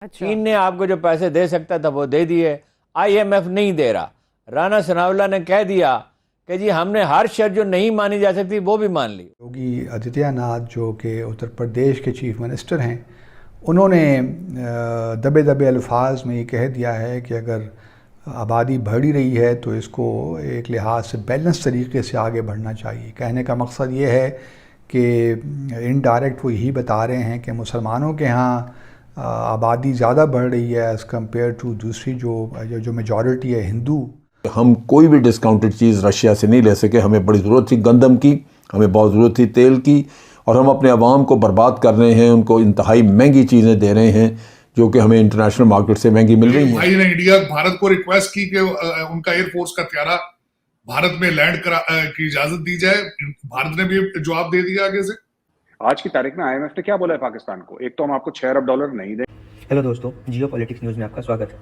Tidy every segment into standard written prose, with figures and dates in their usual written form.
अच्छा। चीन ने आपको जो पैसे दे सकता था वो दे दिए, आईएमएफ नहीं दे रहा। राणा सनाउल्लाह ने कह दिया कि जी हमने हर शर्त जो नहीं मानी जा सकती वो भी मान ली। योगी आदित्यनाथ जो कि उत्तर प्रदेश के चीफ मिनिस्टर हैं, उन्होंने दबे दबे अल्फाज में ये कह दिया है कि अगर आबादी बढ़ ही रही है तो इसको एक लिहाज से बैलेंस तरीके से आगे बढ़ना चाहिए। कहने का मकसद ये है कि इनडायरेक्ट वो यही बता रहे हैं कि मुसलमानों के यहाँ आबादी ज़्यादा बढ़ रही है एज़ कम्पेयर टू दूसरी जो मेजॉरिटी है हिंदू। हम कोई भी डिस्काउंटेड चीज़ रशिया से नहीं ले सके। हमें बड़ी ज़रूरत थी गंदम की, हमें बहुत ज़रूरत थी तेल की, और हम अपने अवाम को बर्बाद कर रहे हैं। उनको इंतहाई महंगी चीज़ें दे रहे हैं जो कि हमें इंटरनेशनल मार्केट से महंगी मिल रही हैं। भाई ने भारत को रिक्वेस्ट की कि उनका एयरफोर्स का त्यारा भारत में लैंड की इजाजत दी जाए। भारत ने भी जवाब दे दिया आगे से। आज की तारीख में आईएमएफ ने क्या बोला है पाकिस्तान को? एक तो हम आपको $6 अरब नहीं दें। हेलो दोस्तों, जियो पॉलिटिक्स न्यूज़ में आपका स्वागत है।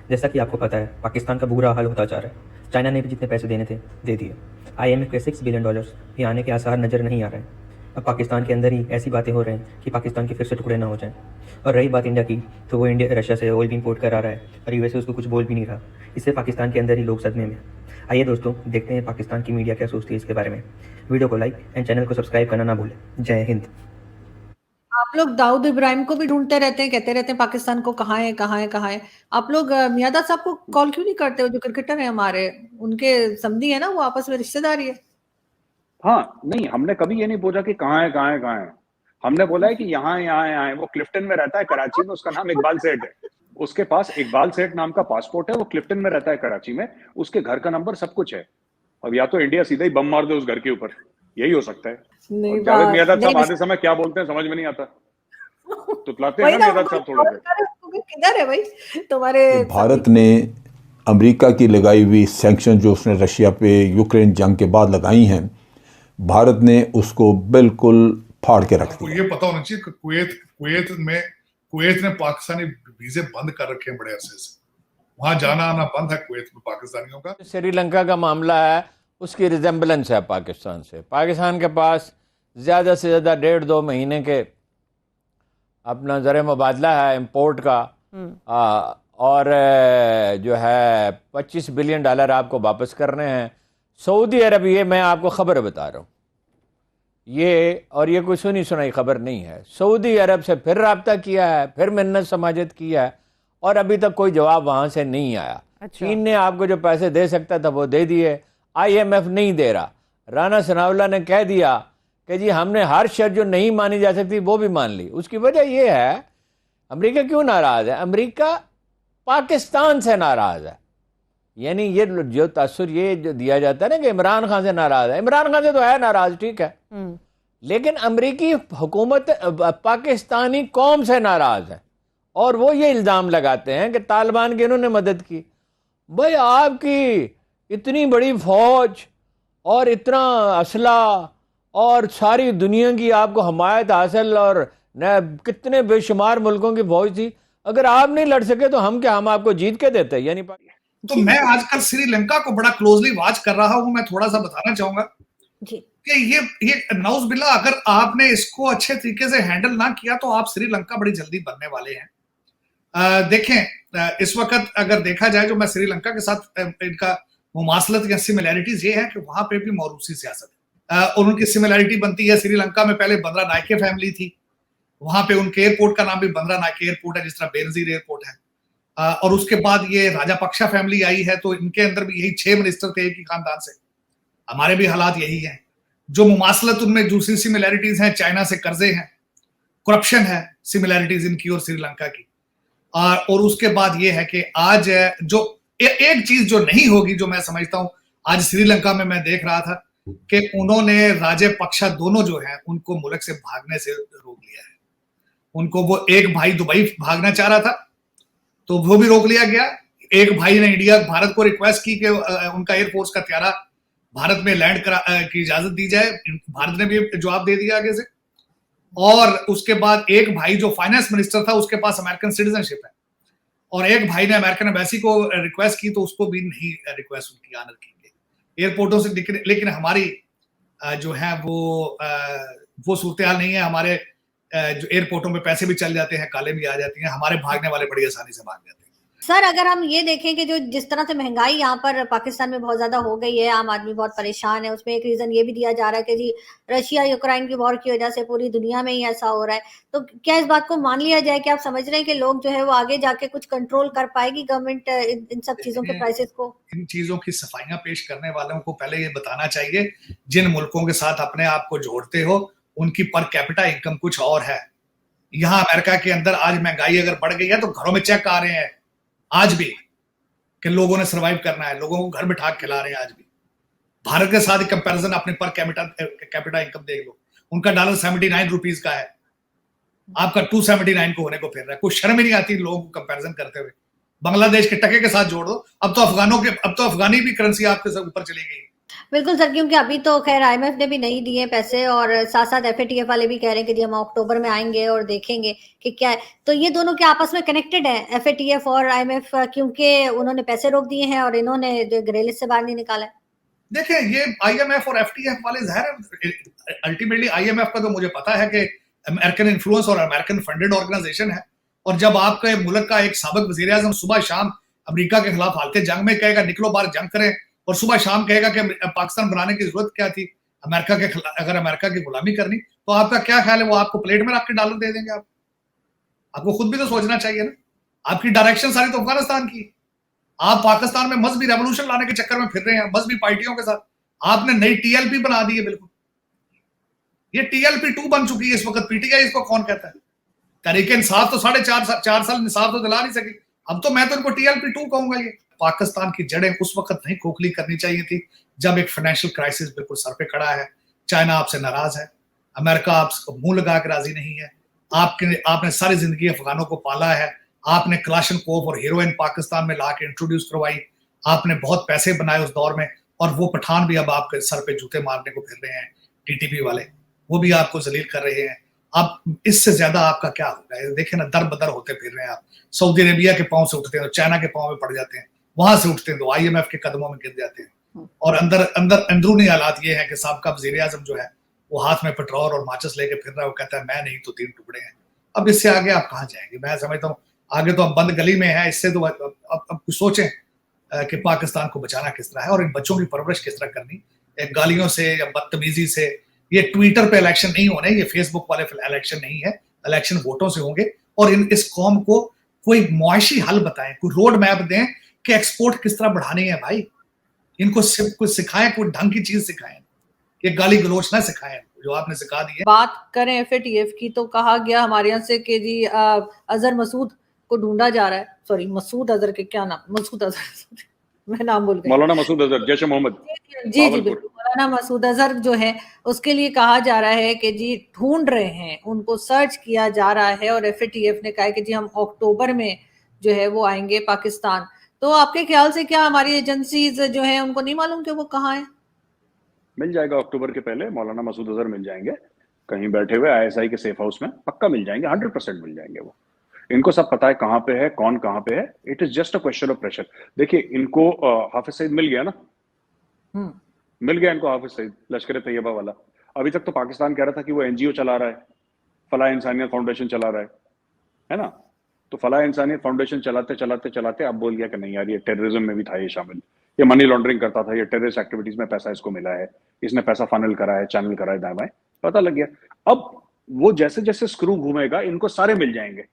जैसा कि आपको पता है, पाकिस्तान का बुरा हाल होता जा रहा है। चाइना ने भी जितने पैसे देने थे दे दिए। आईएमएफ के $6 बिलियन भी आने के आसार नज़र नहीं आ रहे हैं। अब पाकिस्तान के अंदर ही ऐसी बातें हो रही हैं कि पाकिस्तान के फिर से टुकड़े ना हो जाएं। और रही बात इंडिया की, तो वो इंडिया रशिया से ऑयल भी इंपोर्ट करा रहा है और यूएसए उसको कुछ बोल भी नहीं रहा। इससे पाकिस्तान के अंदर ही लोग सदमे में। आइए दोस्तों, देखते हैं पाकिस्तान की मीडिया क्या सोचती है इसके बारे में। वीडियो को लाइक एंड चैनल को सब्सक्राइब करना ना भूलें। जय हिंद। आप लोग दाऊद इब्राहिम को भी ढूंढते रहते हैं, कहते रहते हैं पाकिस्तान को कहाँ है कहाँ है कहाँ है। आप लोग मियादाद साहब को कॉल क्यों नहीं करते हो, जो क्रिकेटर है हमारे, उनके समधी है ना, वो आपस में रिश्तेदारी है। हाँ, नहीं, हमने कभी ये नहीं पूछा कि कहाँ है कहाँ है कहाँ है। हमने बोला है कि यहाँ यहाँ यहाँ है। वो क्लिफ्टन में रहता है कराची में, उसका नाम इकबाल सेठ है। उसके पास इकबाल सेठ नाम का पासपोर्ट है। वो क्लिफ्टन में रहता है कराची में। उसके घर का नंबर सब कुछ है। अब या तो इंडिया सीधा ही बम मार दे उस घर के ऊपर, यही हो सकता है। नहीं, जावेद मियादाद साहब नहीं, आते समय क्या बोलते हैं समझ में नहीं आता। तुतलाते हैं वही ना ना, मियादाद साहब थोड़े से। किधर है भाई तुम्हारे भारत ने अमेरिका की लगाई हुई सैंक्शन जो उसने रशिया पे यूक्रेन जंग के बाद लगाई हैं, भारत ने उसको बिल्कुल फाड़ के रख आपको दिया। ये पता होना चाहिए कि कुवैत ने पाकिस्तानी वीजे बंद कर रखे हैं बड़े अरसे से। वहां जाना आना बंद है कुवैत में पाकिस्तानियों का। श्रीलंका का मामला है, उसकी रिजेंबलेंस है पाकिस्तान से। पाकिस्तान के पास ज़्यादा से ज़्यादा 1.5-2 महीने के अपना ज़र मुबादला है इम्पोर्ट का, और जो है $25 बिलियन आपको वापस करने हैं। सऊदी अरब, ये मैं आपको ख़बर बता रहा हूँ, ये कोई सुनी सुनाई खबर नहीं है। सऊदी अरब से फिर रब्ता किया है, फिर मिन्नत समाजत किया है, और अभी तक कोई जवाब वहाँ से नहीं आया। अच्छा। चीन ने आपको जो पैसे दे सकता था वो दे दिए, आईएमएफ नहीं दे रहा। राणा सनाउल्लाह ने कह दिया कि जी हमने हर शर्त जो नहीं मानी जा सकती वो भी मान ली। उसकी वजह यह है, अमेरिका क्यों नाराज़ है? अमेरिका पाकिस्तान से नाराज़ है। यानी ये जो तासुर ये जो दिया जाता है ना कि इमरान खान से नाराज़ है, इमरान खान से तो है नाराज़, ठीक है, लेकिन अमेरिकी हुकूमत पाकिस्तानी कौम से नाराज़ है। और वो ये इल्ज़ाम लगाते हैं कि तालिबान की इन्होंने मदद की। भाई, आपकी इतनी बड़ी फौज और इतना असला और सारी दुनिया की आपको हमायत हासिल, और कितने बेशुमार मुल्कों की फौज थी, अगर आप नहीं लड़ सके तो हम आपको जीत के देते। यानी तो मैं आजकल श्रीलंका को बड़ा क्लोजली वॉच कर रहा हूं। मैं थोड़ा सा बताना चाहूंगा कि ये नौज बिल्ला, अगर आपने इसको अच्छे तरीके से हैंडल ना किया तो आप श्रीलंका बड़ी जल्दी बनने वाले हैं। देखें, इस वक्त अगर देखा जाए, जो मैं श्रीलंका के साथ इनका मुमासलत या सिमिलैरिटीज ये है कि वहां पे भी मौरूसी सियासत है। और उनकी सिमिलैरिटी बनती है, श्रीलंका में पहले बंद्रा नायके फैमिली थी, वहां पे उनके एयरपोर्ट का नाम भी बंद्रा नायके एयरपोर्ट है, जिस तरह बेनजीर एयरपोर्ट है। और उसके बाद ये राजापक्षा फैमिली आई है, तो इनके अंदर भी यही 6 मिनिस्टर थे एक ही खानदान से। हमारे भी हालात यही हैं। जो मुमासलत उनमें दूसरी सिमिलैरिटीज हैं, चाइना से कर्जे हैं, करप्शन है, सिमिलैरिटीज इनकी और श्रीलंका की। और उसके बाद ये है कि आज जो एक चीज जो नहीं होगी, जो मैं समझता हूं आज श्रीलंका में मैं देख रहा था कि उन्होंने राजपक्षा दोनों जो है उनको मुल्क से भागने से रोक लिया है। उनको वो एक भाई दुबई भागना चाह रहा था तो वो भी रोक लिया गया। एक भाई ने भारत को रिक्वेस्ट की कि उनका एयरफोर्स का त्यारा भारत में लैंड की इजाजत दी जाए। भारत ने भी जवाब दे दिया आगे से। और उसके बाद एक भाई जो फाइनेंस मिनिस्टर था, उसके पास अमेरिकन सिटीजनशिप है, और एक भाई ने अमेरिकन एम्बेसी को रिक्वेस्ट की तो उसको भी नहीं रिक्वेस्ट उनकी ऑनर की गई एयरपोर्टों से। लेकिन हमारी जो है वो सूरत हाल नहीं है। हमारे जो एयरपोर्टों पे पैसे भी चल जाते हैं, काले भी आ जाती हैं, हमारे भागने वाले बड़ी आसानी से भाग जाते हैं। सर अगर हम ये देखें कि जो जिस तरह से महंगाई यहाँ पर पाकिस्तान में बहुत ज्यादा हो गई है, आम आदमी बहुत परेशान है, उसमें एक रीजन ये भी दिया जा रहा है कि जी रशिया यूक्रेन की वॉर की वजह से पूरी दुनिया में ही ऐसा हो रहा है, तो क्या इस बात को मान लिया जाए कि आप समझ रहे हैं कि लोग जो है वो आगे जाके कुछ कंट्रोल कर पाएगी गवर्नमेंट इन सब चीजों के प्राइसेस को? इन चीजों की सफाइयां पेश करने वालों को पहले ये बताना चाहिए, जिन मुल्कों के साथ अपने आप को जोड़ते हो उनकी पर कैपिटा इनकम कुछ और है। यहाँ अमेरिका के अंदर आज महंगाई अगर बढ़ गई है तो घरों में चेक आ रहे हैं आज भी कि लोगों ने सरवाइव करना है, लोगों को घर बिठा के खिला रहे हैं आज भी। भारत के साथ कंपैरिजन अपने पर कैपिटा इनकम देख लो, उनका $79 का है, आपका 279 को होने को फिर रहा है। कुछ शर्म ही नहीं आती लोगों को कंपैरिजन करते हुए। बांग्लादेश के टके के साथ जोड़ दो, अब तो अफगानी भी करेंसी आपके सब ऊपर चली गई। बिल्कुल सर, क्योंकि अभी तो खैर आईएमएफ ने भी नहीं दिए पैसे और साथ साथ एफएटीएफ वाले भी कह रहे हैं कि जी हम अक्टूबर में आएंगे और देखेंगे कि क्या है। तो ये दोनों क्या आपस में कनेक्टेड है, एफएटीएफ और आईएमएफ, क्योंकि उन्होंने पैसे रोक दिए हैं और इन्होंने जो ग्रे लिस्ट से बाहर नहीं निकाला है? देखिए ये आईएमएफ और एफटीएफ वाले ज़ाहिर अल्टीमेटली आईएमएफ का तो मुझे पता है कि अमेरिकन इन्फ्लुएंस और अमेरिकन फंडेड ऑर्गेनाइजेशन है, और जब आपके मुल्क का एक साबिक वज़ीर आज़म सुबह शाम अमेरिका के खिलाफ हालते जंग में कहेगा निकलो बाहर जंग करें, और सुबह शाम कहेगा कि पाकिस्तान बनाने की जरूरत क्या थी, अमेरिका के अगर अमेरिका की गुलामी करनी, तो आपका क्या ख्याल है वो आपको प्लेट में रख के डॉलर दे देंगे? आपको खुद भी तो सोचना चाहिए ना। आपकी डायरेक्शन सारी तो अफगानिस्तान की, आप पाकिस्तान में मजहबी रेवोल्यूशन लाने के चक्कर में फिर रहे हैं मजहबी पार्टियों के साथ। आपने नई टीएलपी बना दी है, बिल्कुल ये टीएलपी 2 बन चुकी है इस वक्त। पीटीआई इसको कौन कहता है? तहरीक इंसाफ तो 4.5 साल इंसाफ तो दिला नहीं सकी, अब तो मैं तो इनको टीएलपी 2 कहूंगा। ये पाकिस्तान की जड़ें उस वक्त नहीं खोखली करनी चाहिए थी जब एक फाइनेंशियल क्राइसिस बिल्कुल सर पे खड़ा है, चाइना आपसे नाराज है, अमेरिका आपको मुंह लगा के राजी नहीं है, आपने सारी जिंदगी अफगानों को पाला है, आपने क्लाशनकोव और हीरोइन पाकिस्तान में ला के इंट्रोड्यूस करवाई, आपने बहुत पैसे बनाए उस दौर में, और वो पठान भी अब आपके सर पे जूते मारने को फिर रहे हैं, टीटीपी वाले वो भी आपको जलील कर रहे हैं। अब इससे ज्यादा आपका क्या होगा? देखे ना, दर बदर होते फिर रहे हैं आप। सऊदी अरेबिया के पांव से उठते हैं तो चाइना के पांव में पड़ जाते हैं, वहां से उठते हैं तो आईएमएफ के कदमों में गिर जाते हैं, और अंदरूनी हालात ये है कि साहब वज़ीर आज़म जो है वो हाथ में पेट्रोल और माचिस लेके फिर रहा है, वो कहता है मैं नहीं तो 3 टुकड़े हैं। अब इससे आगे आप कहाँ जाएंगे? मैं समझता हूँ आगे तो अब बंद गली में है। इससे तो अब कुछ सोचें कि पाकिस्तान को बचाना किस तरह है और इन बच्चों की परवरिश किस तरह करनी, गालियों से या बदतमीजी से। ये ट्विटर पे इलेक्शन नहीं होने, ये फेसबुक वाले इलेक्शन नहीं है, इलेक्शन वोटों से होंगे। और इस कौम को कोई मुआशी हल बताएं, कोई रोड मैप दें कि एक्सपोर्ट किस तरह बढ़ानी है। भाई इनको सिर्फ कुछ सिखाएं, कोई ढंग की चीज सिखाएं, ये गाली गलोच ना सिखाएं जो आपने सिखा दी है। बात करें एफएटीएफ की तो कहा गया हमारे यहाँ से कि जी अजहर मसूद को ढूंढा जा रहा है, सॉरी मसूद अजहर के क्या नाम, मसूद अजहर मैं नाम भूल गई, मौलाना मसूद अजहर, जैश मोहम्मद। जी जी बिल्कुल, मौलाना मसूद अजहर जो है उसके लिए कहा जा रहा है कि जी ढूंढ रहे हैं, उनको सर्च किया जा रहा है, और एफएटीएफ ने कहा है कि जी हम अक्टूबर में जो है वो आएंगे पाकिस्तान। तो आपके ख्याल से क्या हमारी एजेंसीज जो है उनको नहीं मालूम कि वो कहाँ है? मिल जाएगा अक्टूबर के पहले, मौलाना मसूद अजहर मिल जाएंगे कहीं बैठे हुए आईएसआई के सेफ हाउस में, पक्का मिल जाएंगे, 100% मिल जाएंगे। वो इनको सब पता है कहाँ पे है, कौन कहाँ पे है। It is just a question of pressure. देखिए इनको हाफिज सईद मिल गया ना, मिल गया इनको हाफिज सईद, लश्कर तैयबा वाला। अभी तक तो पाकिस्तान कह रहा था कि वो एनजीओ चला रहा है, फलाह इंसानियत फाउंडेशन चला रहा है ना। तो फलाह इंसानियत फाउंडेशन चलाते चलाते चलाते अब बोल गया कि नहीं यार ये टेररिज्म में भी था, ये शामिल, ये मनी लॉन्ड्रिंग करता था, ये टेररिस्ट एक्टिविटीज में पैसा इसको मिला है, इसने पैसा फनल करा है, चैनल करा है, दाएं बाएं, पता लग गया। अब वो जैसे जैसे स्क्रू घूमेगा इनको सारे मिल जाएंगे,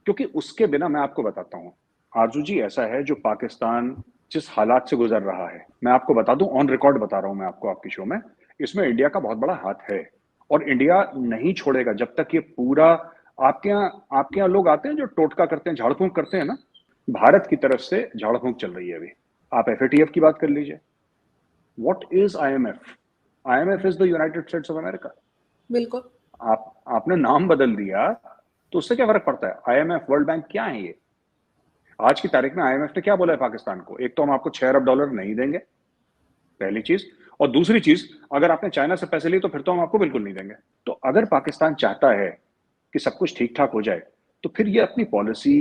क्योंकि उसके बिना मैं आपको बताता हूँ आरजू जी, ऐसा है जो पाकिस्तान जिस हालात से गुजर रहा है, मैं आपको बता दूं, ऑन रिकॉर्ड बता रहा हूं मैं आपको आपकी शो में, इसमें इंडिया का बहुत बड़ा हाथ है और इंडिया नहीं छोड़ेगा जब तक ये पूरा। आपके यहाँ लोग आते हैं जो टोटका करते हैं, झाड़ फूंक करते हैं ना, भारत की तरफ से झाड़ फूंक चल रही है अभी। आप एफएटीएफ की बात कर लीजिए, what is IMF? IMF is the United states of America. बिल्कुल, आपने नाम बदल दिया तो उससे क्या फर्क पड़ता है? आईएमएफ, वर्ल्ड बैंक क्या है ये? आज की तारीख में आईएमएफ ने क्या बोला है पाकिस्तान को? एक तो हम आपको $6 अरब नहीं देंगे, पहली चीज, और दूसरी चीज अगर आपने चाइना से पैसे लिए तो फिर तो हम आपको बिल्कुल नहीं देंगे। तो अगर पाकिस्तान चाहता है कि सब कुछ ठीक ठाक हो जाए तो फिर ये अपनी पॉलिसी,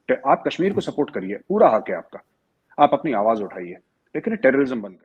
आप कश्मीर को सपोर्ट करिए, पूरा हक है आपका, आप अपनी आवाज उठाइए, लेकिन टेररिज्म बंद करिए।